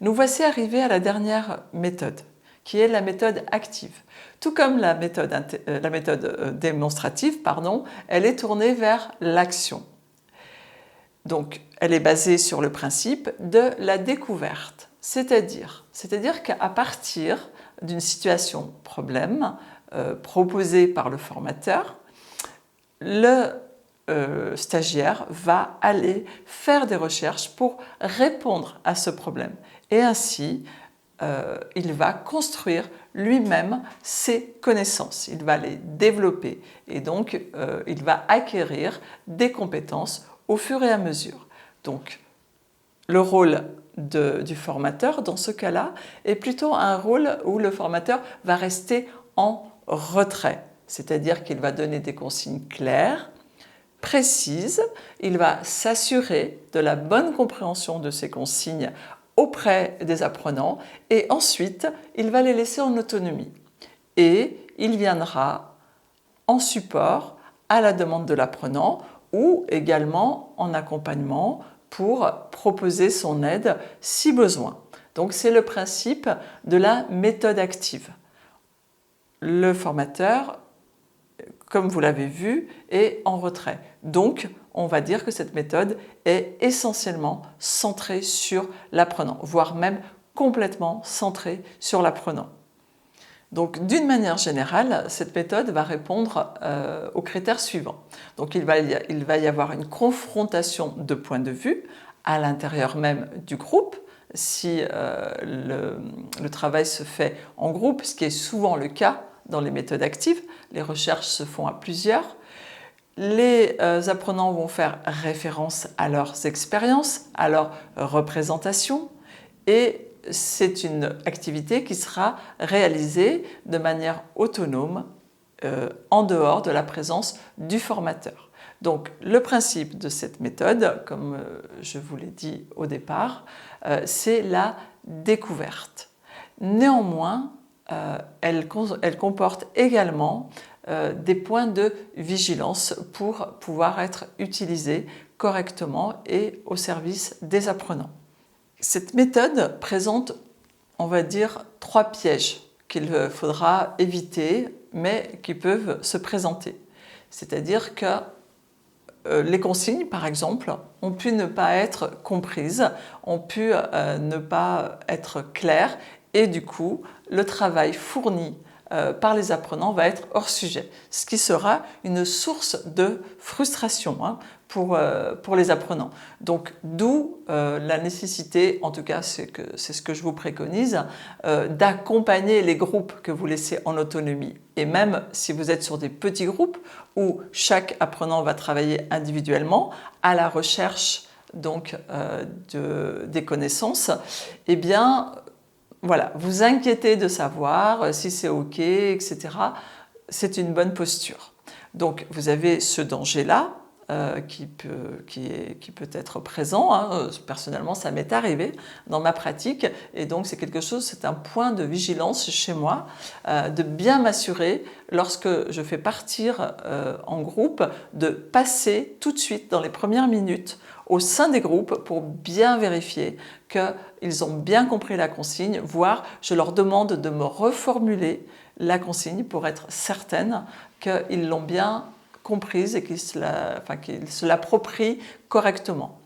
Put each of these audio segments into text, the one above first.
Nous voici arrivés à la dernière méthode, qui est la méthode active. Tout comme la méthode démonstrative, elle est tournée vers l'action. Donc, elle est basée sur le principe de la découverte, c'est-à-dire qu'à partir d'une situation problème proposée par le formateur, le stagiaire va aller faire des recherches pour répondre à ce problème. Et ainsi, il va construire lui-même ses connaissances, il va les développer et donc il va acquérir des compétences au fur et à mesure. Donc, le rôle du formateur dans ce cas-là est plutôt un rôle où le formateur va rester en retrait, c'est-à-dire qu'il va donner des consignes claires, précises, il va s'assurer de la bonne compréhension de ces consignes auprès des apprenants et ensuite il va les laisser en autonomie et il viendra en support à la demande de l'apprenant ou également en accompagnement pour proposer son aide si besoin. Donc c'est le principe de la méthode active. Le formateur, comme vous l'avez vu, est en retrait. Donc, on va dire que cette méthode est essentiellement centrée sur l'apprenant, voire même complètement centrée sur l'apprenant. Donc, d'une manière générale, cette méthode va répondre aux critères suivants. Donc, il va y avoir une confrontation de points de vue à l'intérieur même du groupe, si le travail se fait en groupe, ce qui est souvent le cas dans les méthodes actives. Les recherches se font à plusieurs. Les apprenants vont faire référence à leurs expériences, à leurs représentations et c'est une activité qui sera réalisée de manière autonome en dehors de la présence du formateur. Donc le principe de cette méthode, comme je vous l'ai dit au départ, c'est la découverte. Néanmoins, elle comporte également des points de vigilance pour pouvoir être utilisée correctement et au service des apprenants. Cette méthode présente, on va dire, 3 pièges qu'il faudra éviter, mais qui peuvent se présenter. C'est-à-dire que les consignes, par exemple, ont pu ne pas être comprises, ont pu ne pas être claires, et du coup, le travail fourni par les apprenants va être hors sujet, ce qui sera une source de frustration pour les apprenants. Donc d'où la nécessité, en tout cas c'est ce que je vous préconise, d'accompagner les groupes que vous laissez en autonomie. Et même si vous êtes sur des petits groupes où chaque apprenant va travailler individuellement à la recherche donc, des connaissances, eh bien voilà, vous inquiétez de savoir si c'est OK, etc. C'est une bonne posture. Donc vous avez ce danger-là qui peut être présent. Personnellement, ça m'est arrivé dans ma pratique et donc c'est un point de vigilance chez moi de bien m'assurer lorsque je fais partir en groupe de passer tout de suite dans les premières minutes au sein des groupes pour bien vérifier qu'ils ont bien compris la consigne, voire je leur demande de me reformuler la consigne pour être certaine qu'ils l'ont bien comprise et qu'ils se l'approprient correctement.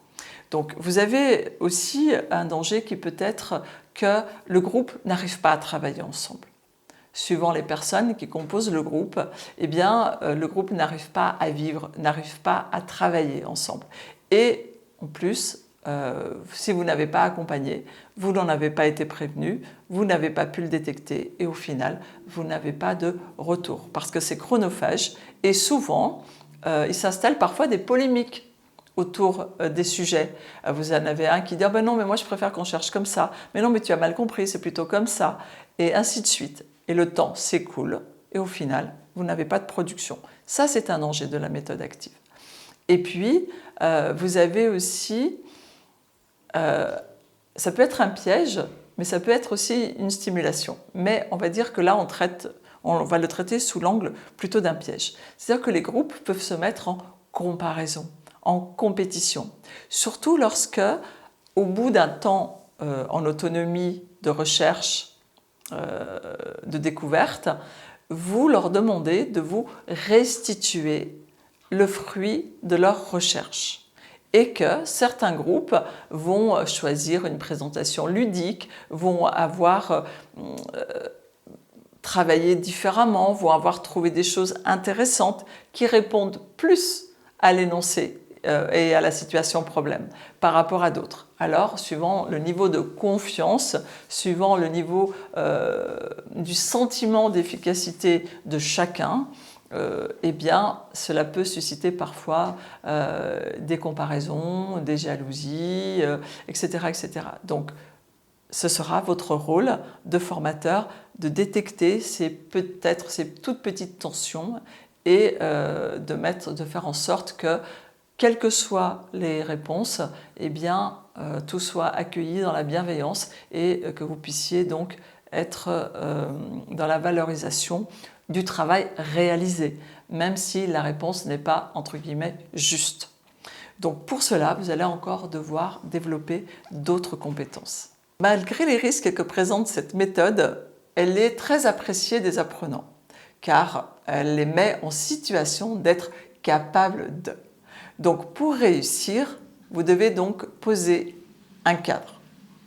Donc vous avez aussi un danger qui peut être que le groupe n'arrive pas à travailler ensemble. Suivant les personnes qui composent le groupe, eh bien, le groupe n'arrive pas à vivre, n'arrive pas à travailler ensemble. Et en plus, si vous n'avez pas accompagné, vous n'en avez pas été prévenu, vous n'avez pas pu le détecter et au final, vous n'avez pas de retour parce que c'est chronophage et souvent, il s'installe parfois des polémiques autour des sujets. Vous en avez un qui dit « Ah ben non, mais moi je préfère qu'on cherche comme ça. Mais non, mais tu as mal compris, c'est plutôt comme ça. » Et ainsi de suite. Et le temps s'écoule et au final, vous n'avez pas de production. Ça, c'est un danger de la méthode active. Et puis, vous avez aussi... ça peut être un piège, mais ça peut être aussi une stimulation. Mais on va dire que là, on va le traiter sous l'angle plutôt d'un piège. C'est-à-dire que les groupes peuvent se mettre en comparaison, en compétition. Surtout lorsque, au bout d'un temps en autonomie de recherche, de découverte, vous leur demandez de vous restituer le fruit de leur recherche. Et que certains groupes vont choisir une présentation ludique, vont avoir travaillé différemment, vont avoir trouvé des choses intéressantes qui répondent plus à l'énoncé et à la situation problème par rapport à d'autres. Alors, suivant le niveau de confiance, suivant le niveau du sentiment d'efficacité de chacun, eh bien, cela peut susciter parfois des comparaisons, des jalousies, etc., etc. Donc, ce sera votre rôle de formateur de détecter peut-être ces toutes petites tensions et de faire en sorte que, quelles que soient les réponses, eh bien, tout soit accueilli dans la bienveillance et que vous puissiez donc être dans la valorisation du travail réalisé, même si la réponse n'est pas, entre guillemets, juste. Donc pour cela, vous allez encore devoir développer d'autres compétences. Malgré les risques que présente cette méthode, elle est très appréciée des apprenants, car elle les met en situation d'être capables de. Donc pour réussir, vous devez donc poser un cadre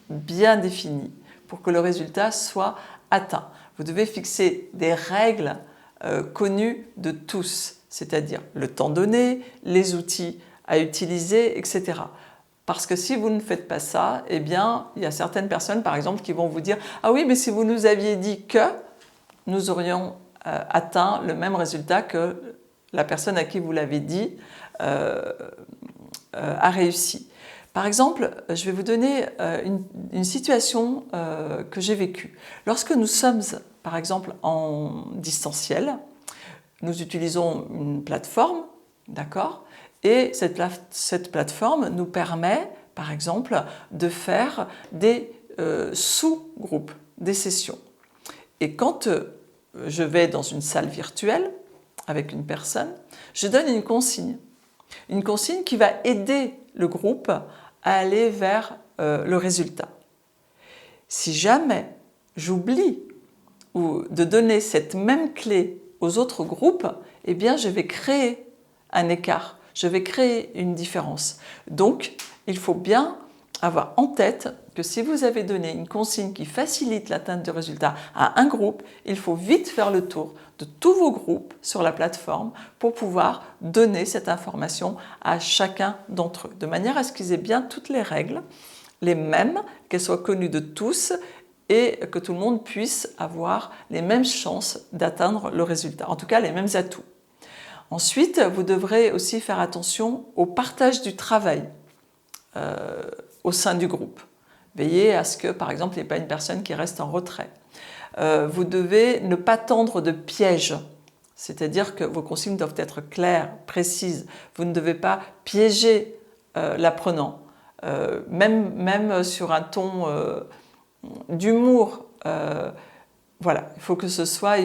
bien défini pour que le résultat soit atteint. Vous devez fixer des règles connues de tous, c'est-à-dire le temps donné, les outils à utiliser, etc. Parce que si vous ne faites pas ça, eh bien, il y a certaines personnes, par exemple, qui vont vous dire « Ah oui, mais si vous nous aviez dit que nous aurions atteint le même résultat que la personne à qui vous l'avez dit a réussi. » Par exemple, je vais vous donner une situation que j'ai vécue. Lorsque nous sommes, par exemple, en distanciel, nous utilisons une plateforme, d'accord ? Et cette plateforme nous permet, par exemple, de faire des sous-groupes, des sessions. Et quand je vais dans une salle virtuelle avec une personne, je donne une consigne qui va aider le groupe à aller vers le résultat. Si jamais j'oublie de donner cette même clé aux autres groupes, eh bien je vais créer un écart, je vais créer une différence. Donc, il faut bien avoir en tête que si vous avez donné une consigne qui facilite l'atteinte du résultat à un groupe, il faut vite faire le tour de tous vos groupes sur la plateforme pour pouvoir donner cette information à chacun d'entre eux, de manière à ce qu'ils aient bien toutes les règles, les mêmes, qu'elles soient connues de tous et que tout le monde puisse avoir les mêmes chances d'atteindre le résultat, en tout cas les mêmes atouts. Ensuite, vous devrez aussi faire attention au partage du travail au sein du groupe. Veillez à ce que, par exemple, il n'y ait pas une personne qui reste en retrait. Vous devez ne pas tendre de pièges, c'est-à-dire que vos consignes doivent être claires, précises. Vous ne devez pas piéger l'apprenant, même sur un ton d'humour. Voilà, il faut que ce soit,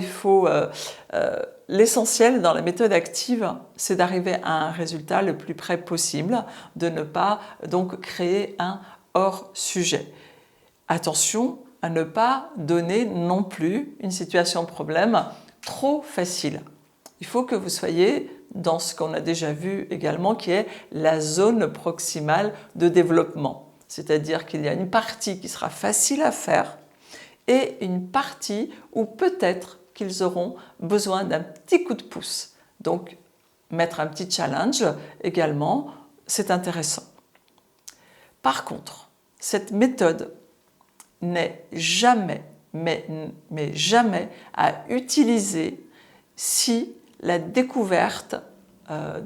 l'essentiel dans la méthode active, c'est d'arriver à un résultat le plus près possible, de ne pas donc créer un hors-sujet. Attention à ne pas donner non plus une situation problème trop facile. Il faut que vous soyez dans ce qu'on a déjà vu également, qui est la zone proximale de développement. C'est-à-dire qu'il y a une partie qui sera facile à faire et une partie où peut-être qu'ils auront besoin d'un petit coup de pouce. Donc, mettre un petit challenge également, c'est intéressant. Par contre, cette méthode n'est jamais, mais jamais à utiliser si la découverte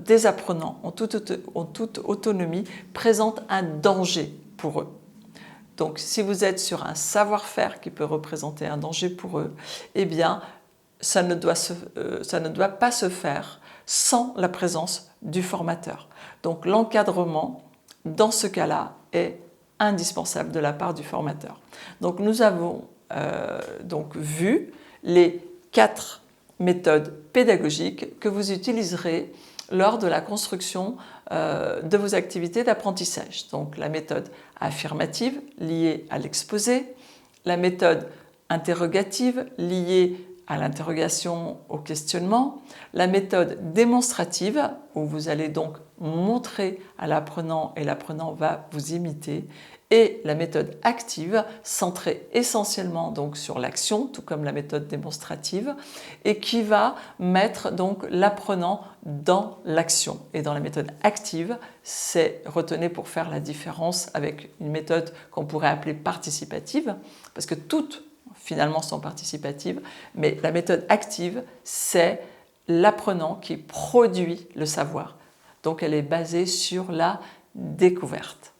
des apprenants en toute autonomie présente un danger pour eux. Donc, si vous êtes sur un savoir-faire qui peut représenter un danger pour eux, eh bien, ça ne doit pas se faire sans la présence du formateur. Donc, l'encadrement, dans ce cas-là, est indispensable de la part du formateur. Donc, nous avons donc vu les 4 méthodes pédagogiques que vous utiliserez lors de la construction de vos activités d'apprentissage. Donc la méthode affirmative liée à l'exposé, la méthode interrogative liée à l'interrogation, au questionnement, la méthode démonstrative où vous allez donc montrer à l'apprenant et l'apprenant va vous imiter, et la méthode active centrée essentiellement donc sur l'action, tout comme la méthode démonstrative, et qui va mettre donc l'apprenant dans l'action. Et dans la méthode active, c'est, retenez pour faire la différence avec une méthode qu'on pourrait appeler participative, parce que toutes finalement sont participatives, mais la méthode active, c'est l'apprenant qui produit le savoir. Donc elle est basée sur la découverte.